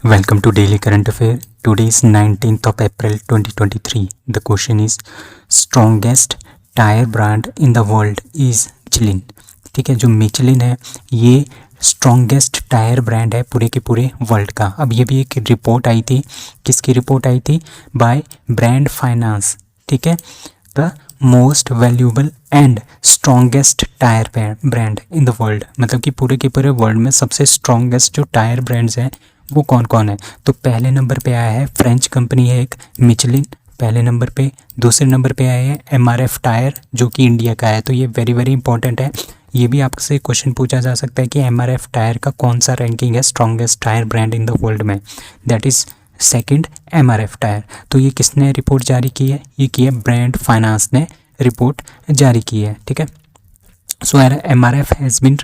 Welcome to Daily Current Affair. Today is 19th of April 2023. The question is strongest tyre brand in the world is Michelin. ठीक है, जो Michelin है ये strongest tyre brand है पूरे के पूरे वर्ल्ड का। अब ये भी एक रिपोर्ट आई थी, किसकी रिपोर्ट आई थी? By brand finance. ठीक है, the most valuable and strongest tyre brand in the world, मतलब कि पूरे के पूरे वर्ल्ड में सबसे स्ट्रॉन्गेस्ट जो टायर ब्रांड्स हैं वो कौन कौन है। तो पहले नंबर पे आया है फ्रेंच कंपनी है एक मिचलिन, पहले नंबर पे। दूसरे नंबर पे आया है एमआरएफ टायर जो कि इंडिया का है। तो ये वेरी वेरी इंपॉर्टेंट है, ये भी आपसे क्वेश्चन पूछा जा सकता है कि एमआरएफ टायर का कौन सा रैंकिंग है strongest tyre brand in the world में। That is second MRF tyre. तो ये किसने रिपोर्ट जारी की है? ये की है ब्रांड फाइनेंस ने रिपोर्ट जारी की है। ठीक है, सो एमआरएफ हैज़ बीन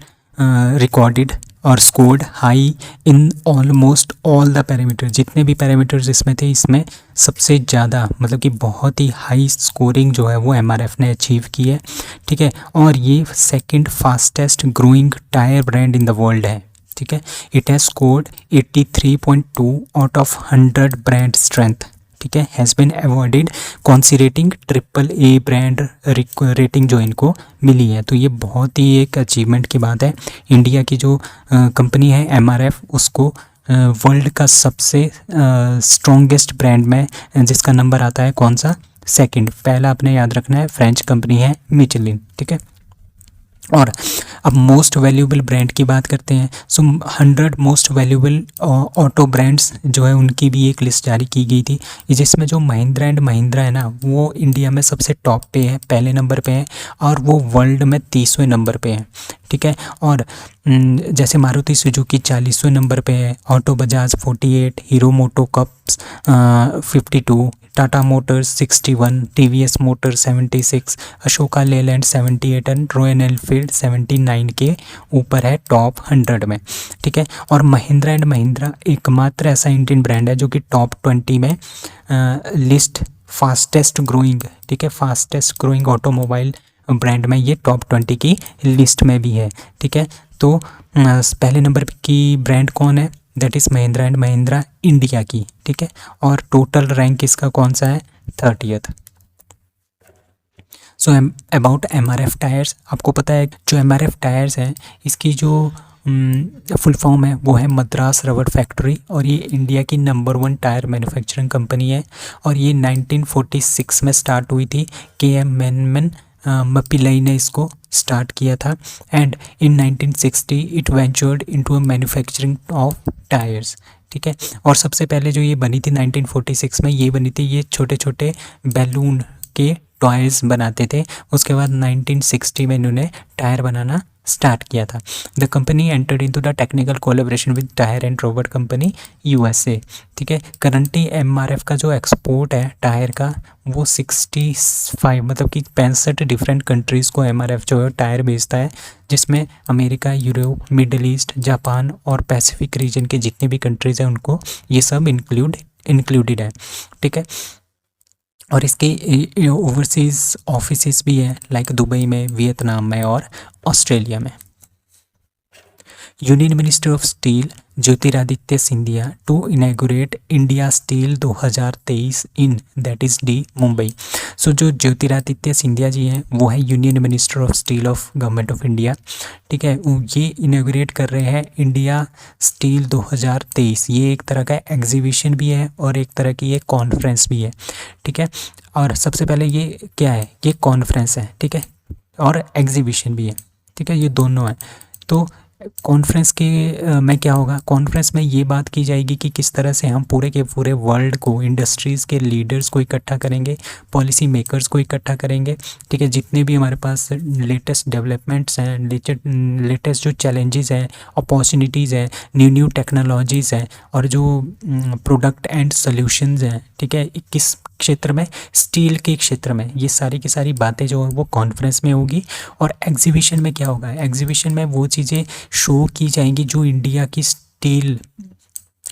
रिकॉर्डेड और scored high in almost all the parameter. जितने भी पैरामीटर्स इसमें थे, इसमें सबसे ज़्यादा मतलब कि बहुत ही हाई स्कोरिंग जो है वो एमआरएफ ने अचीव की है। ठीक है, और ये second fastest growing tyre brand in the world है। ठीक है, it has scored 83.2 out of 100 brand strength. ठीक है, has been awarded considering AAA brand rating जो इनको मिली है। तो ये बहुत ही एक अचीवमेंट की बात है। इंडिया की जो कंपनी है एमआरएफ, उसको वर्ल्ड का सबसे स्ट्रॉन्गेस्ट ब्रांड में जिसका नंबर आता है कौन सा? सेकंड। पहला आपने याद रखना है, फ्रेंच कंपनी है मिचलिन। ठीक है, और अब मोस्ट वैल्यूएबल ब्रांड की बात करते हैं। सो 100 मोस्ट वैल्यूएबल ऑटो ब्रांड्स जो है उनकी भी एक लिस्ट जारी की गई थी, जिसमें जो महिंद्रा एंड महिंद्रा है ना, वो इंडिया में सबसे टॉप पे है, पहले नंबर पे है, और वो वर्ल्ड में 30वें नंबर पे है। ठीक है, और जैसे मारुति सुजुकी 40वें नंबर पे है, auto Bajaj 48, Hero MotoCorp 52, Tata Motors 61, TVS Motor 76, Ashoka Leyland 78 and Royal Enfield 79 के ऊपर है टॉप 100 में। ठीक है, और महिंद्रा एंड महिंद्रा एकमात्र ऐसा इंडियन ब्रांड है जो कि टॉप 20 में लिस्ट फास्टेस्ट ग्रोइंग। ठीक है, फास्टेस्ट ग्रोइंग ऑटोमोबाइल ब्रांड में ये टॉप 20 की लिस्ट में भी है। ठीक है, तो पहले नंबर की ब्रांड कौन है? That is Mahindra and Mahindra India की। ठीक है, और टोटल रैंक इसका कौन सा है? 30th। So about MRF tyres, आपको पता है जो एमआरएफ टायर्स हैं इसकी जो फुल फॉर्म है वो है मद्रास रबर फैक्ट्री, और ये इंडिया की नंबर 1 टायर मैन्युफैक्चरिंग कंपनी है। और ये 1946 में स्टार्ट हुई थी, KM मैनमन मपिलाई ने इसको स्टार्ट किया था, and in 1960 it ventured into a manufacturing of tyres. ठीक है, और सबसे पहले जो ये बनी थी 1946 में, ये बनी थी, ये छोटे छोटे बैलून के टॉयज़ बनाते थे। उसके बाद 1960 में इन्होंने टायर बनाना स्टार्ट किया था। The company entered into the technical collaboration with tyre and robot company USA। ठीक है, करंटली एमआरएफ का जो एक्सपोर्ट है टायर का वो 65 मतलब कि 65 डिफरेंट कंट्रीज़ को एमआरएफ जो है टायर बेचता है, जिसमें America, Europe, middle east, Japan और पैसिफिक रीजन के जितने भी कंट्रीज़ हैं उनको ये सब इंक्लूडेड है। ठीक है, और इसके ओवरसीज़ ऑफिसेस भी हैं, लाइक दुबई में, वियतनाम में और ऑस्ट्रेलिया में। Union minister of steel Jyotiraditya Scindia to inaugurate India steel 2023 in that is the Mumbai. So जो ज्योतिरादित्य सिंधिया जी हैं वो है union minister of steel of government of India. ठीक है, ये इनैगोरेट कर रहे हैं इंडिया स्टील 2023। ये एक तरह का एग्जीबिशन भी है और एक तरह की ये कॉन्फ्रेंस भी है। ठीक है, और सबसे पहले ये क्या है? ये कॉन्फ्रेंस है। ठीक है, और एग्जीबिशन भी है। ठीक है, ये दोनों है। तो कॉन्फ्रेंस के में क्या होगा? कॉन्फ्रेंस में ये बात की जाएगी कि किस तरह से हम पूरे के पूरे वर्ल्ड को, इंडस्ट्रीज़ के लीडर्स को इकट्ठा करेंगे, पॉलिसी मेकर्स को इकट्ठा करेंगे। ठीक है, जितने भी हमारे पास लेटेस्ट डेवलपमेंट्स हैं, लेटेस्ट जो चैलेंजेस हैं, अपॉर्चुनिटीज़ हैं, न्यू टेक्नोलॉजीज़ हैं, और जो प्रोडक्ट एंड सोल्यूशंस हैं, ठीक है, किस क्षेत्र में? स्टील के क्षेत्र में। ये सारी की सारी बातें जो है वो कॉन्फ्रेंस में होगी। और एग्जीबिशन में क्या होगा? एग्जीबिशन में वो चीज़ें शो की जाएंगी जो इंडिया की स्टील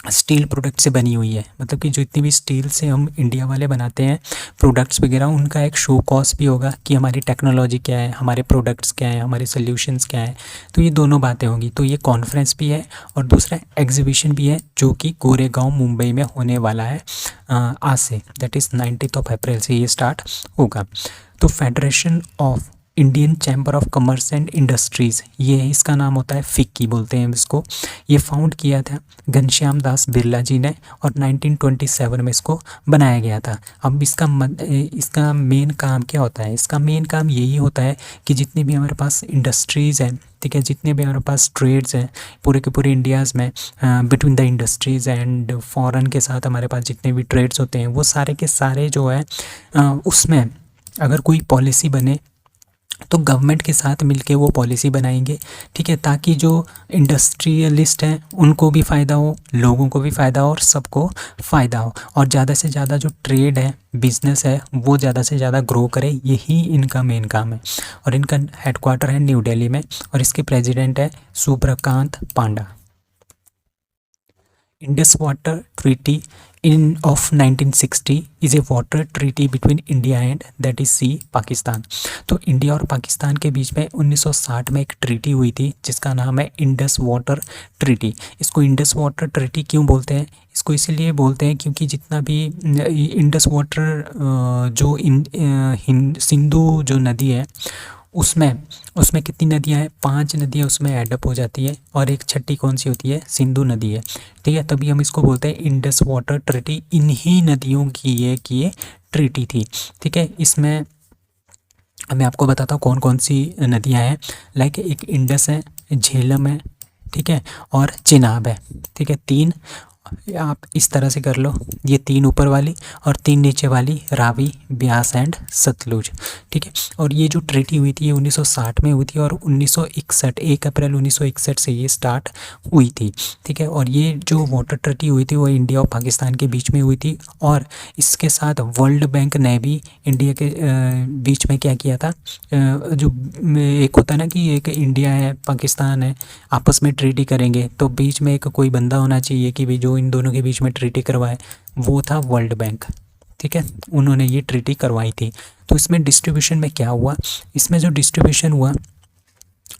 स्टील प्रोडक्ट से बनी हुई है, मतलब कि जितनी भी स्टील से हम इंडिया वाले बनाते हैं प्रोडक्ट्स वगैरह, उनका एक शो कॉज भी होगा कि हमारी टेक्नोलॉजी क्या है, हमारे प्रोडक्ट्स क्या है, हमारे सोल्यूशंस क्या है। तो ये दोनों बातें होंगी। तो ये कॉन्फ्रेंस भी है और दूसरा एग्जीबिशन भी है जो कि गोरेगांव मुंबई में होने वाला है आज से, दैट इज़ 19 अप्रैल से ये स्टार्ट होगा। तो federation of Indian chamber of commerce and industries, ये है, इसका नाम होता है फिक्की बोलते हैं इसको। ये फाउंड किया था घनश्याम दास बिरला जी ने और 1927 में इसको बनाया गया था। अब इसका मेन काम क्या होता है? इसका मेन काम यही होता है कि जितनी भी हमारे पास इंडस्ट्रीज़ हैं, ठीक है, जितने भी हमारे पास ट्रेड्स हैं पूरे के पूरे इंडियाज़ में, between the industries and foreign के साथ हमारे पास जितने भी ट्रेड्स होते हैं वो सारे के सारे जो है उसमें अगर कोई पॉलिसी बने तो गवर्नमेंट के साथ मिलके वो पॉलिसी बनाएंगे, ठीक है, ताकि जो इंडस्ट्रियलिस्ट हैं उनको भी फ़ायदा हो, लोगों को भी फ़ायदा हो और सबको फ़ायदा हो, और ज़्यादा से ज़्यादा जो ट्रेड है, बिजनेस है, वो ज़्यादा से ज़्यादा ग्रो करे। यही इनका मेन काम है। और इनका हेडक्वार्टर है न्यू दिल्ली में और इसके प्रेसिडेंट है Subrakant Panda. Indus water treaty in of 1960 is a water treaty between India and that is sea Pakistan. तो इंडिया और पाकिस्तान के बीच में 1960 में एक ट्रीटी हुई थी जिसका नाम है इंडस वाटर ट्रीटी। इसको इंडस वाटर ट्रीटी क्यों बोलते हैं? इसको इसीलिए बोलते हैं क्योंकि जितना भी इंडस वाटर जो सिंधु जो नदी है उसमें कितनी नदियाँ हैं? 5 नदियाँ उसमें एडअप हो जाती है और एक छठी कौन सी होती है? सिंधु नदी है, ठीक है। तभी हम इसको बोलते हैं इंडस वाटर ट्रीटी। इन्हीं नदियों की ये ट्रीटी थी, ठीक है। इसमें मैं आपको बताता हूँ कौन कौन सी नदियाँ हैं। लाइक एक इंडस है, झेलम है, ठीक है, और चिनाब है, ठीक है। 3 आप इस तरह से कर लो, ये 3 ऊपर वाली और 3 नीचे वाली, रावी, ब्यास एंड सतलुज, ठीक है। और ये जो ट्रीटी हुई थी ये 1960 में हुई थी और 1961 1 अप्रैल 1961 से ये स्टार्ट हुई थी, ठीक है। और ये जो वाटर ट्रीटी हुई थी वो इंडिया और पाकिस्तान के बीच में हुई थी और इसके साथ वर्ल्ड बैंक ने भी इंडिया के बीच में क्या किया था, जो एक होता है ना कि एक इंडिया है पाकिस्तान है आपस में ट्रीटी करेंगे तो बीच में एक कोई बंदा होना चाहिए कि भी जो इन दोनों के बीच में ट्रीटी करवाए, वो था वर्ल्ड बैंक, ठीक है। उन्होंने ये ट्रीटी करवाई थी। तो इसमें डिस्ट्रीब्यूशन में क्या हुआ, इसमें जो डिस्ट्रीब्यूशन हुआ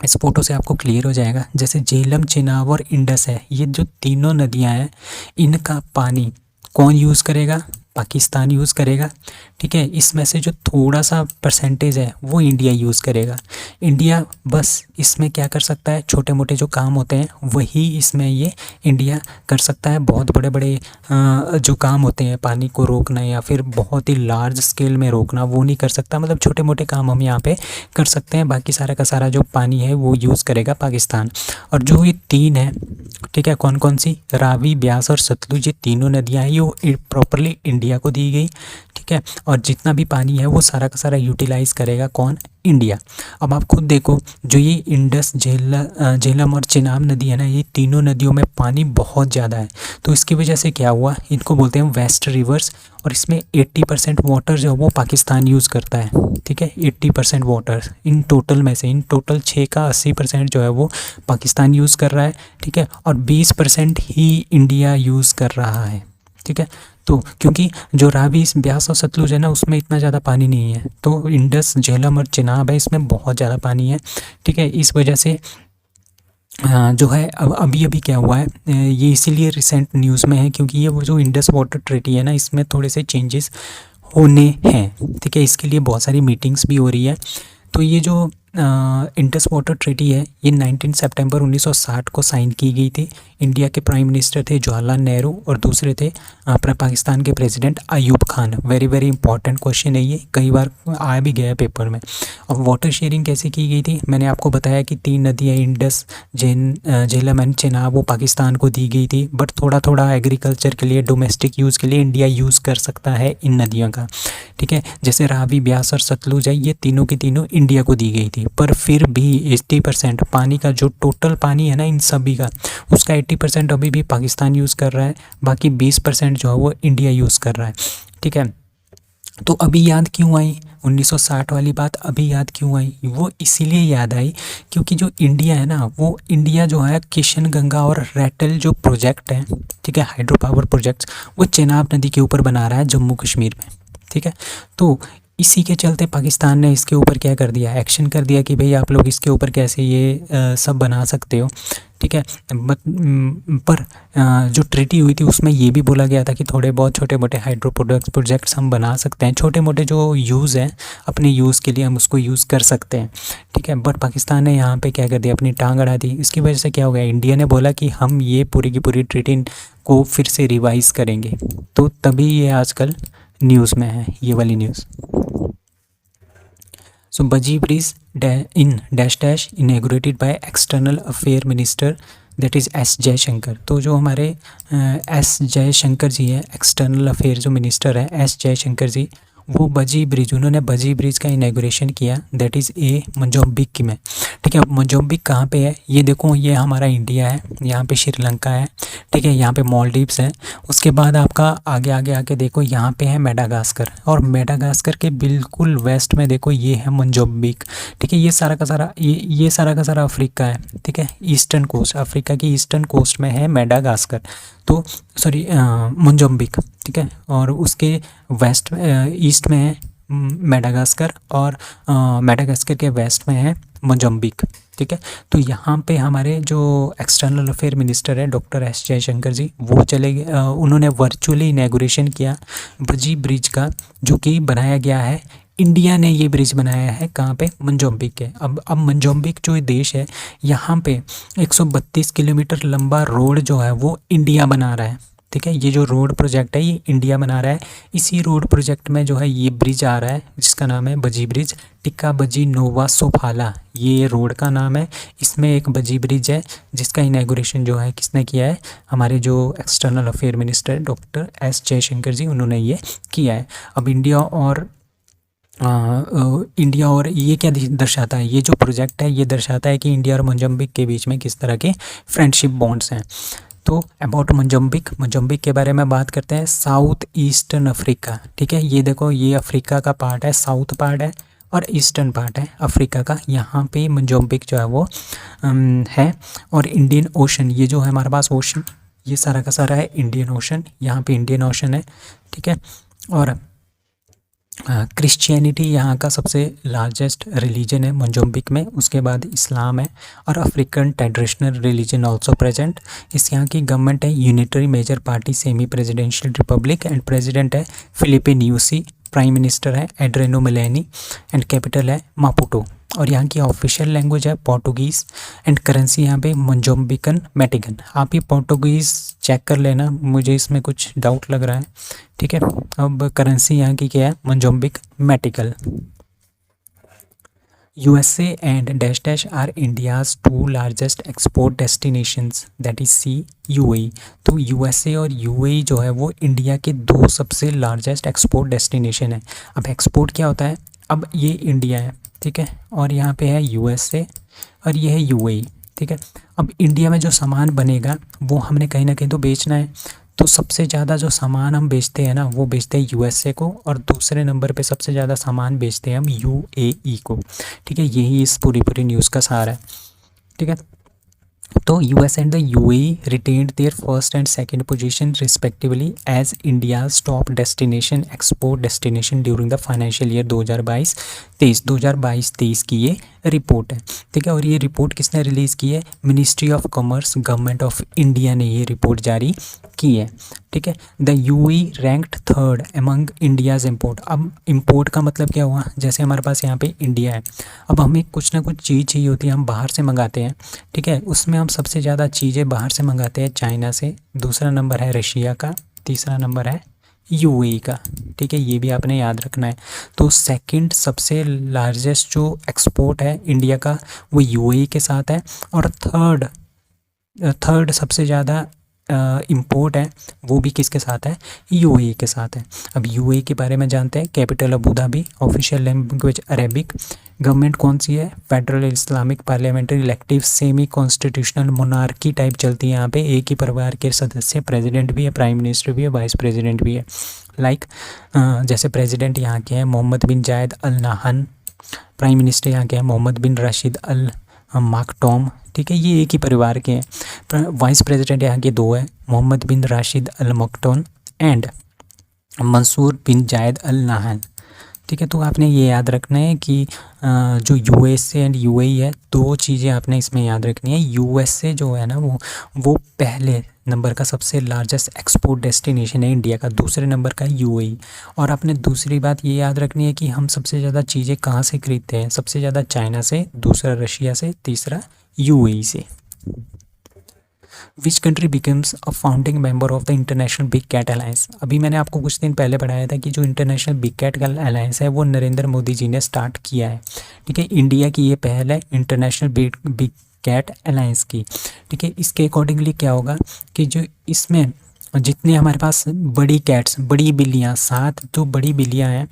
इस फोटो से आपको क्लियर हो जाएगा। जैसे झेलम, चिनाब और इंडस है, ये जो तीनों नदियां हैं इनका पानी कौन यूज़ करेगा? पाकिस्तान यूज़ करेगा, ठीक है। इसमें से जो थोड़ा सा परसेंटेज है वो इंडिया यूज़ करेगा। इंडिया बस इसमें क्या कर सकता है? छोटे मोटे जो काम होते हैं वही इसमें ये इंडिया कर सकता है। बहुत बड़े बड़े जो काम होते हैं, पानी को रोकना या फिर बहुत ही लार्ज स्केल में रोकना, वो नहीं कर सकता। मतलब छोटे मोटे काम हम यहाँ पे कर सकते हैं, बाकी सारा का सारा जो पानी है वो यूज़ करेगा पाकिस्तान। और जो ये 3 है, ठीक है, कौन कौन सी? रावी, ब्यास और सतलुज, ये तीनों नदियाँ हैं, ये प्रॉपरली इंडिया को दी गई, ठीक है। और जितना भी पानी है वो सारा का सारा यूटिलाइज करेगा कौन? इंडिया। अब आप खुद देखो, जो ये इंडस, झेलम और चिनाब नदी है ना, ये तीनों नदियों में पानी बहुत ज़्यादा है। तो इसकी वजह से क्या हुआ, इनको बोलते हैं वेस्ट रिवर्स, और इसमें 80% वाटर जो है वो पाकिस्तान यूज़ करता है, ठीक है। 80% वाटर इन टोटल में से, इन टोटल 6 का 80% जो है वो पाकिस्तान यूज़ कर रहा है, ठीक है। और 20% ही इंडिया यूज़ कर रहा है, ठीक है। तो क्योंकि जो रावी, ब्यास और सतलुज है ना, उसमें इतना ज़्यादा पानी नहीं है, तो इंडस, झेलम और चिनाब है इसमें बहुत ज़्यादा पानी है, ठीक है। इस वजह से जो है अभी अभी क्या हुआ है, ये इसीलिए रिसेंट न्यूज़ में है क्योंकि ये वो जो इंडस वाटर ट्रीटी है ना, इसमें थोड़े से चेंजेस होने हैं, ठीक है। इसके लिए बहुत सारी मीटिंग्स भी हो रही है। तो ये जो इंडस वाटर ट्रीटी है ये 19 सितंबर 1960 को साइन की गई थी। इंडिया के प्राइम मिनिस्टर थे जवाहरलाल नेहरू और दूसरे थे पाकिस्तान के president Ayub Khan. Very very important question है ये, कई बार आ भी गया पेपर में। अब वाटर शेयरिंग कैसे की गई थी? मैंने आपको बताया कि 3 नदियाँ इंडस, झेलम एंड चिनाब वो पाकिस्तान को दी गई थी, बट थोड़ा थोड़ा एग्रीकल्चर के लिए, डोमेस्टिक यूज़ के लिए इंडिया यूज़ कर सकता है इन नदियों का, ठीक है। जैसे रावी, ब्यास और सतलुज है, ये तीनों की तीनों इंडिया को दी गई थी, पर फिर भी 80% पानी का, जो टोटल पानी है ना इन सभी का, उसका 80% अभी भी पाकिस्तान यूज़ कर रहा है, बाकी 20% जो है वो इंडिया यूज़ कर रहा है, ठीक है। तो अभी याद क्यों आई 1960 वाली बात अभी याद क्यों आई? वो इसीलिए याद आई क्योंकि जो इंडिया है ना, वो इंडिया जो है किशन गंगा और रैटल जो प्रोजेक्ट है, ठीक है, हाइड्रो पावर प्रोजेक्ट्स, वो चेनाब नदी के ऊपर बना रहा है जम्मू कश्मीर में, ठीक है। तो इसी के चलते पाकिस्तान ने इसके ऊपर क्या कर दिया, एक्शन कर दिया कि भाई आप लोग इसके ऊपर कैसे ये सब बना सकते हो, ठीक है। पर जो ट्रीटी हुई थी उसमें ये भी बोला गया था कि थोड़े बहुत छोटे मोटे हाइड्रो प्रोजेक्ट्स हम बना सकते हैं, छोटे मोटे जो यूज़ हैं अपने यूज़ के लिए हम उसको यूज़ कर सकते हैं, ठीक है। बट पाकिस्तान ने यहाँ पे क्या कर दिया, अपनी टांग अड़ा दी। इसकी वजह से क्या हो गया, इंडिया ने बोला कि हम ये पूरी की पूरी ट्रीटी को फिर से रिवाइज़ करेंगे, तो तभी ये आजकल न्यूज़ में है ये वाली news. So Baji Bridge in dash dash inaugurated by External Affair Minister that is S Jaishankar. तो जो हमारे एस जयशंकर जी हैं, एक्सटर्नल अफेयर जो मिनिस्टर है एस जयशंकर जी, वो बजी ब्रिज, उन्होंने बजी ब्रिज का इनॉग्रेशन किया, दैट इज़ ए मोजाम्बिक में, ठीक है। मोजाम्बिक कहाँ पे है, ये देखो, ये हमारा इंडिया है, यहाँ पे श्रीलंका है, ठीक है, यहाँ पे मालदीव्स है। उसके बाद आपका आगे आगे आके देखो, यहाँ पे है मेडागास्कर, और मेडागास्कर के बिल्कुल वेस्ट में देखो ये है मोजाम्बिक, ठीक है। ये सारा का सारा ये सारा का सारा अफ्रीका है, ठीक है, ईस्टर्न कोस्ट, अफ्रीका की ईस्टर्न कोस्ट में है मेडागास्कर, तो सॉरी मोजाम्बिक, ठीक है। और उसके वेस्ट ईस्ट में है मेडागास्कर, और मेडागास्कर के वेस्ट में है मोजाम्बिक, ठीक है। तो यहाँ पे हमारे जो एक्सटर्नल अफेयर मिनिस्टर है डॉक्टर एस जयशंकर जी, वो चले गए, उन्होंने वर्चुअली इनॉग्रेशन किया बजी ब्रिज का, जो कि बनाया गया है, इंडिया ने ये ब्रिज बनाया है कहाँ पे, मोजाम्बिक के। अब मोजाम्बिक जो देश है, यहाँ पे 132 किलोमीटर लंबा रोड जो है वो इंडिया बना रहा है, ठीक है। ये जो रोड प्रोजेक्ट है ये इंडिया बना रहा है। इसी रोड प्रोजेक्ट में जो है ये ब्रिज आ रहा है जिसका नाम है बजी ब्रिज, टिक्का बजी नोवा सोफाला, ये रोड का नाम है। इसमें एक बजी ब्रिज है जिसका इनॉग्रेशन जो है किसने किया है, हमारे जो external affair minister doctor S Jaishankar ji, उन्होंने ये किया है। अब इंडिया और ये क्या दर्शाता है, ये जो प्रोजेक्ट है ये दर्शाता है कि इंडिया और मोजाम्बिक के बीच में किस तरह के फ्रेंडशिप बॉन्ड्स हैं। तो अबाउट मोजाम्बिक के बारे में बात करते हैं। साउथ ईस्टर्न अफ्रीका, ठीक है, ये देखो, ये अफ्रीका का पार्ट है, साउथ पार्ट है और ईस्टर्न पार्ट है अफ्रीका का, यहाँ पे मोजाम्बिक जो है वो है। और इंडियन ओशन, ये जो है हमारे पास ओशन, ये सारा का सारा है इंडियन ओशन, यहाँ पे इंडियन ओशन है, ठीक है। और क्रिश्चियनिटी यहाँ का सबसे लार्जेस्ट रिलीजन है मोजाम्बिक में, उसके बाद इस्लाम है, और African traditional religion also present. इस यहाँ की गवर्नमेंट है unitary major party semi presidential republic, and president है फिलिपे न्यूसी, प्राइम मिनिस्टर है एड्रेनो मिलेनी, एंड कैपिटल है मापुटो। और यहाँ की ऑफिशियल लैंग्वेज है पोर्टुगीज़, एंड करेंसी यहाँ पे मोजाम्बिकन मेटिगन। आप ये पोर्टुगीज़ चेक कर लेना, मुझे इसमें कुछ डाउट लग रहा है, ठीक है। अब करेंसी यहाँ की क्या है, Mozambique metical. USA and dash dash are India's 2 largest export destinations, that is C UAE। तो USA और UAE जो है वो इंडिया के 2 सबसे लार्जेस्ट एक्सपोर्ट डेस्टिनेशन है। अब एक्सपोर्ट क्या होता है, अब ये इंडिया है, ठीक है, और यहाँ पे है USA और ये है UAE, ठीक है। अब इंडिया में जो सामान बनेगा वो हमने कहीं ना कहीं तो बेचना है, तो सबसे ज़्यादा जो सामान हम बेचते हैं ना वो बेचते हैं USA को, और दूसरे नंबर पे सबसे ज़्यादा सामान बेचते हैं हम UAE को, ठीक है। यही इस पूरी न्यूज़ का सार है, ठीक है। तो US and the UAE retained their first and second position respectively as India's top destination export destination during the financial year 2022-23 की ये रिपोर्ट है, ठीक है। और ये रिपोर्ट किसने रिलीज़ की है, ministry of commerce government of India ने ये रिपोर्ट जारी की है, ठीक है। The UAE ranked 3rd among India's import. अब इम्पोर्ट का मतलब क्या हुआ, जैसे हमारे पास यहाँ पे इंडिया है, अब हमें कुछ ना कुछ चीज़ चाहिए होती है, हम बाहर से मंगाते हैं, ठीक है। उसमें हम सबसे ज़्यादा चीज़ें बाहर से मंगाते हैं चाइना से, दूसरा नंबर है रशिया का, तीसरा नंबर है UAE का, ठीक है, ये भी आपने याद रखना है। तो सेकंड सबसे लार्जेस्ट जो एक्सपोर्ट है इंडिया का वो UAE के साथ है, और थर्ड सबसे ज़्यादा इम्पोर्ट है वो भी किसके साथ है, UAE के साथ है। अब UAE के बारे में जानते हैं। Capital Abu Dhabi, official language Arabic, government कौन सी है, federal Islamic parliamentary elective semi constitutional monarchy type चलती है यहाँ पे, एक ही परिवार के सदस्य, प्रेसिडेंट भी है, प्राइम मिनिस्टर भी है, वाइस प्रेसिडेंट भी है। लाइक जैसे प्रेसिडेंट यहाँ के हैं मोहम्मद बिन जायद अल नाहन, प्राइम मिनिस्टर यहाँ के हैं मोहम्मद बिन राशिद अल माकटोम, ठीक है, ये एक ही परिवार के हैं। वाइस प्रेसिडेंट यहाँ के दो हैं, मोहम्मद बिन राशिद अल मकटोम एंड मंसूर बिन जायद अल नाहन, ठीक है। तो आपने ये याद रखना है कि जो यूएसए एंड यूएई है, दो चीज़ें आपने इसमें याद रखनी है। यूएसए जो है ना वो पहले नंबर का सबसे लार्जेस्ट एक्सपोर्ट डेस्टिनेशन है इंडिया का, दूसरे नंबर का यूएई। और आपने दूसरी बात ये याद रखनी है कि हम सबसे ज़्यादा चीज़ें कहाँ से खरीदते हैं, सबसे ज़्यादा चाइना से, दूसरा रशिया से, तीसरा यूएई से। Which country becomes a founding member of the international big cat alliance. अभी मैंने आपको कुछ दिन पहले पढ़ाया था कि जो इंटरनेशनल बिग कैट अलायंस है वो नरेंद्र मोदी जी ने स्टार्ट किया है, ठीक है। इंडिया की ये पहल है इंटरनेशनल बिग कैट अलायंस की, ठीक है। इसके अकॉर्डिंगली क्या होगा कि जो इसमें जितने हमारे पास बड़ी कैट्स, बड़ी बिल्लियाँ, 7 जो बड़ी बिल्लियाँ हैं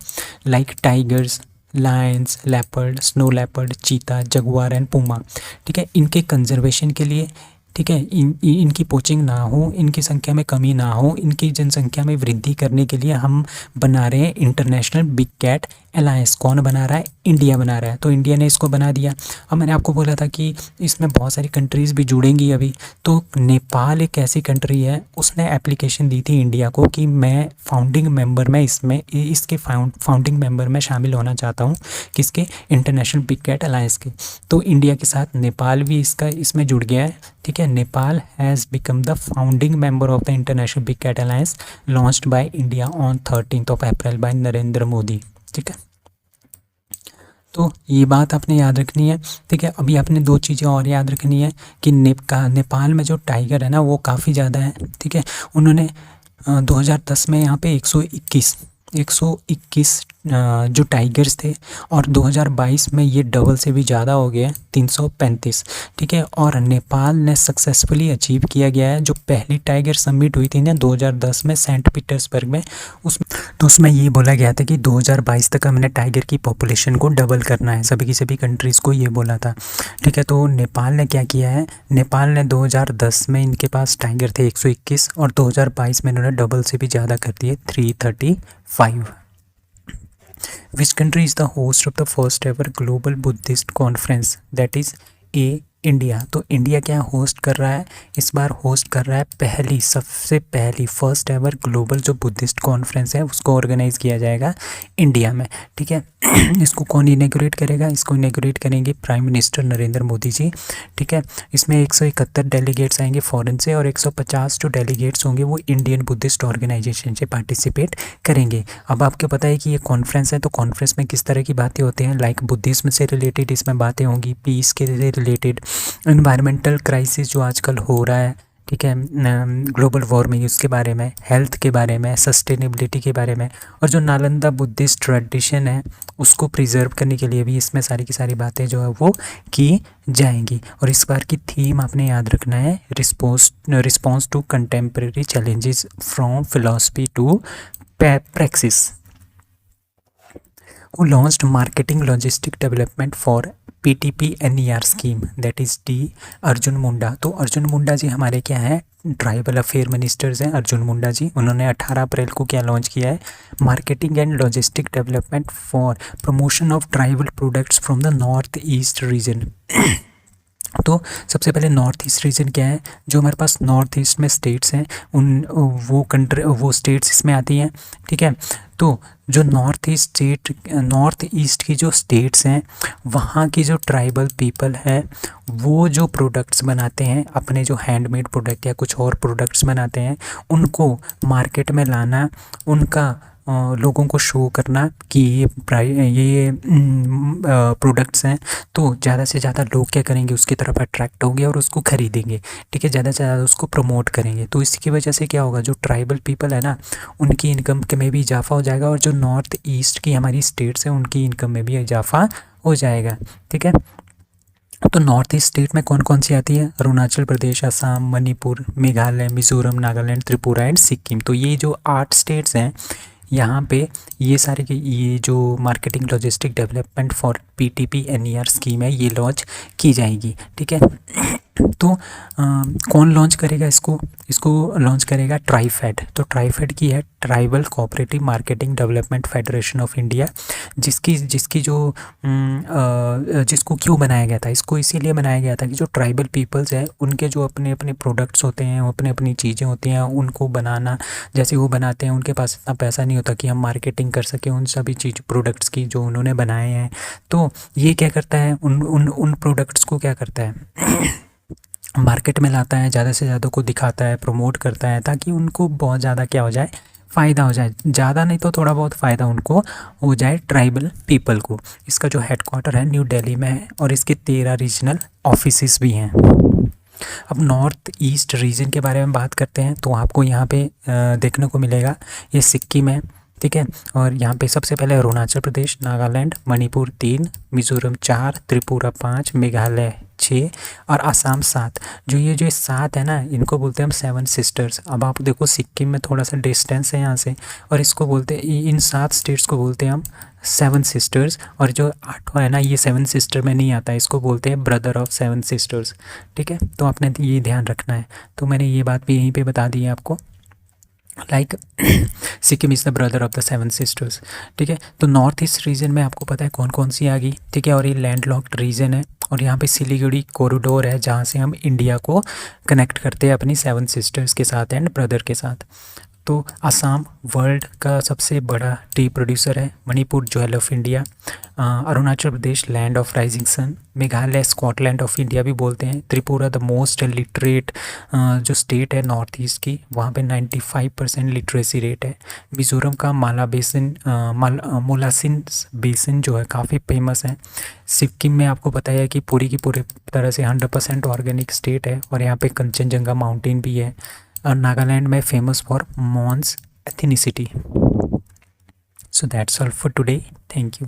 like tigers, Lions, leopard, snow leopard, चीता, जगुआर एंड पुमा, ठीक है, इनके कंजर्वेशन के लिए, ठीक है, इनकी पोचिंग ना हो, इनकी संख्या में कमी ना हो, इनकी जनसंख्या में वृद्धि करने के लिए हम बना रहे हैं इंटरनेशनल बिग कैट अलायंस। कौन बना रहा है? इंडिया बना रहा है। तो इंडिया ने इसको बना दिया। अब मैंने आपको बोला था कि इसमें बहुत सारी कंट्रीज़ भी जुड़ेंगी अभी, तो नेपाल एक ऐसी कंट्री है, उसने एप्लीकेशन दी थी इंडिया को कि मैं फाउंडिंग मेंबर में इसके फाउंडिंग मेंबर में शामिल होना चाहता हूँ, किसके? इंटरनेशनल बिग कैट अलायंस के। तो इंडिया के साथ नेपाल भी इसमें जुड़ गया है, ठीक है। Nepal has become the founding member of the international big cat alliance launched by India on 13 April by Narendra Modi, ठीक है। तो ये बात आपने याद रखनी है, ठीक है। अभी आपने दो चीज़ें और याद रखनी है कि नेपाल में जो टाइगर है ना वो काफ़ी ज़्यादा है, ठीक है। उन्होंने 2010 में यहाँ पे 121 जो टाइगर्स थे, और 2022 में ये डबल से भी ज़्यादा हो गया, 335, ठीक है। और नेपाल ने सक्सेसफुली अचीव किया गया है, जो पहली टाइगर समिट हुई थी ना 2010 में सेंट पीटर्सबर्ग में, उसमें ये बोला गया था कि 2022 तक हमने टाइगर की पॉपुलेशन को डबल करना है, सभी की सभी कंट्रीज़ को ये बोला था, ठीक है। तो नेपाल ने क्या किया है, नेपाल ने 2010 में इनके पास टाइगर थे 121, और 2022 में इन्होंने डबल से भी ज़्यादा कर दिए 335। Which country is the host of the first ever global Buddhist conference? That is A. India. तो इंडिया क्या होस्ट कर रहा है इस बार? होस्ट कर रहा है सबसे पहली फर्स्ट एवर ग्लोबल जो बुद्धिस्ट कॉन्फ्रेंस है उसको ऑर्गेनाइज किया जाएगा इंडिया में, ठीक है। इसको कौन इनॉग्रेट करेगा? इसको इनॉग्रेट करेंगे प्राइम मिनिस्टर नरेंद्र मोदी जी, ठीक है। इसमें 171 डेलीगेट्स आएंगे फॉरेन से, और 150 जो डेलीगेट्स होंगे वो इंडियन बुद्धिस्ट ऑर्गेनाइजेशन से पार्टिसिपेट करेंगे। अब आपको पता है कि ये कॉन्फ्रेंस है, तो कॉन्फ्रेंस में किस तरह की बातें होती हैं, लाइक बुद्धिज्म से रिलेटेड इसमें बातें होंगी, पीस के रिलेटेड, एनवायरमेंटल क्राइसिस जो आजकल हो रहा है, ठीक है, ग्लोबल वार्मिंग उसके बारे में, हेल्थ के बारे में, सस्टेनेबिलिटी के बारे में, और जो नालंदा बुद्धिस्ट ट्रेडिशन है उसको प्रिजर्व करने के लिए भी इसमें सारी की सारी बातें जो है वो की जाएंगी। और इस बार की थीम आपने याद रखना है response to contemporary challenges from philosophy to practice. Who launched marketing logistic development for PTP-NER scheme, that is D. Arjun Munda. तो अर्जुन मुंडा जी हमारे क्या हैं? ट्राइबल अफेयर मिनिस्टर्स हैं अर्जुन मुंडा जी। उन्होंने 18 अप्रैल को क्या लॉन्च किया है? Marketing and logistic development for promotion of tribal products from the north east region. तो सबसे पहले नॉर्थ ईस्ट रीजन क्या है? जो हमारे पास नॉर्थ ईस्ट में स्टेट्स हैं वो स्टेट्स इसमें आती हैं, ठीक है। तो जो नॉर्थ ईस्ट की जो स्टेट्स हैं वहाँ की जो ट्राइबल पीपल है वो जो प्रोडक्ट्स बनाते हैं, अपने जो हैंडमेड प्रोडक्ट या कुछ और प्रोडक्ट्स बनाते हैं, उनको मार्केट में लाना, उनका लोगों को शो करना कि ये प्रोडक्ट्स हैं, तो ज़्यादा से ज़्यादा लोग क्या करेंगे, उसकी तरफ अट्रैक्ट होंगे और उसको ख़रीदेंगे, ठीक है। ज़्यादा से ज़्यादा उसको प्रमोट करेंगे। तो इसकी वजह से क्या होगा, जो ट्राइबल पीपल है ना उनकी इनकम में भी इजाफा हो जाएगा, और जो नॉर्थ ईस्ट की हमारी स्टेट्स हैं उनकी इनकम में भी इजाफा हो जाएगा, ठीक है। तो नॉर्थ ईस्ट स्टेट में कौन कौन सी आती है? अरुणाचल प्रदेश, असम, मणिपुर, मेघालय, मिजोरम, नागालैंड, त्रिपुरा एंड सिक्किम। तो ये जो 8 स्टेट्स हैं यहाँ पे ये सारे के ये जो marketing logistic development for PTPNER scheme है, ये लॉन्च की जाएगी। ठीक है, तो कौन लॉन्च करेगा इसको? इसको लॉन्च करेगा ट्राइफेड। तो ट्राइफेड की है tribal cooperative marketing development federation of India, जिसकी जो जिसको क्यों बनाया गया था? इसको इसीलिए बनाया गया था कि जो ट्राइबल पीपल्स है उनके जो अपने अपने प्रोडक्ट्स होते हैं, अपने अपनी चीज़ें होती हैं, उनको बनाना, जैसे वो बनाते हैं उनके पास इतना पैसा नहीं होता कि हम मार्केटिंग कर सकें उन सभी चीज़ प्रोडक्ट्स की जो उन्होंने बनाए हैं। तो ये क्या करता है, उन प्रोडक्ट्स को क्या करता है मार्केट में लाता है, ज़्यादा से ज़्यादा को दिखाता है, प्रमोट करता है, ताकि उनको बहुत ज़्यादा क्या हो जाए, फ़ायदा हो जाए, ज़्यादा नहीं तो थोड़ा बहुत फ़ायदा उनको हो जाए ट्राइबल पीपल को। इसका जो हेडक्वार्टर है न्यू दिल्ली में है और इसके 13 रीजनल ऑफिसेस भी हैं। अब नॉर्थ ईस्ट रीजन के बारे में बात करते हैं तो आपको यहाँ पे देखने को मिलेगा ये सिक्किम है। ठीक है, और यहाँ पे सबसे पहले अरुणाचल प्रदेश, नागालैंड, मणिपुर 3, मिज़ोरम 4, त्रिपुरा 5, मेघालय 6 और आसाम 7। जो 7 है ना, इनको बोलते हैं हम 7 सिस्टर्स। अब आप देखो सिक्किम में थोड़ा सा डिस्टेंस है यहाँ से, और इसको बोलते हैं, इन 7 स्टेट्स को बोलते हैं हम 7 सिस्टर्स। और जो 8वां है ना, ये 7 सिस्टर में नहीं आता, इसको बोलते हैं ब्रदर ऑफ 7 सिस्टर्स। ठीक है, तो आपने ये ध्यान रखना है। तो मैंने ये बात भी यहीं पे बता दी है आपको, like Sikkim is the brother of the 7 sisters. ठीक है, तो नॉर्थ ईस्ट रीजन में आपको पता है कौन कौन सी आ गई। ठीक है, और ये लैंडलॉक्ड रीजन है, और यहाँ पे सिलीगुड़ी कॉरिडोर है जहाँ से हम इंडिया को कनेक्ट करते हैं अपनी 7 सिस्टर्स के साथ एंड ब्रदर के साथ। तो असम वर्ल्ड का सबसे बड़ा टी प्रोड्यूसर है, Manipur jewel of India, Arunachal Pradesh land of rising sun, Meghalaya Scotland of India भी बोलते हैं, त्रिपुरा द मोस्ट लिटरेट जो स्टेट है नॉर्थ ईस्ट की, वहाँ पे 95% लिटरेसी रेट है। मिज़ोरम का माला बेसिन मोलासिन बेसिन जो है काफ़ी फेमस है। सिक्किम में आपको पता है कि पूरी की पूरी तरह से 100% ऑर्गेनिक स्टेट है, और यहाँ पे कंचनजंगा माउंटेन भी है। और नागालैंड में famous for mons ethnicity. So that's all for today, thank you.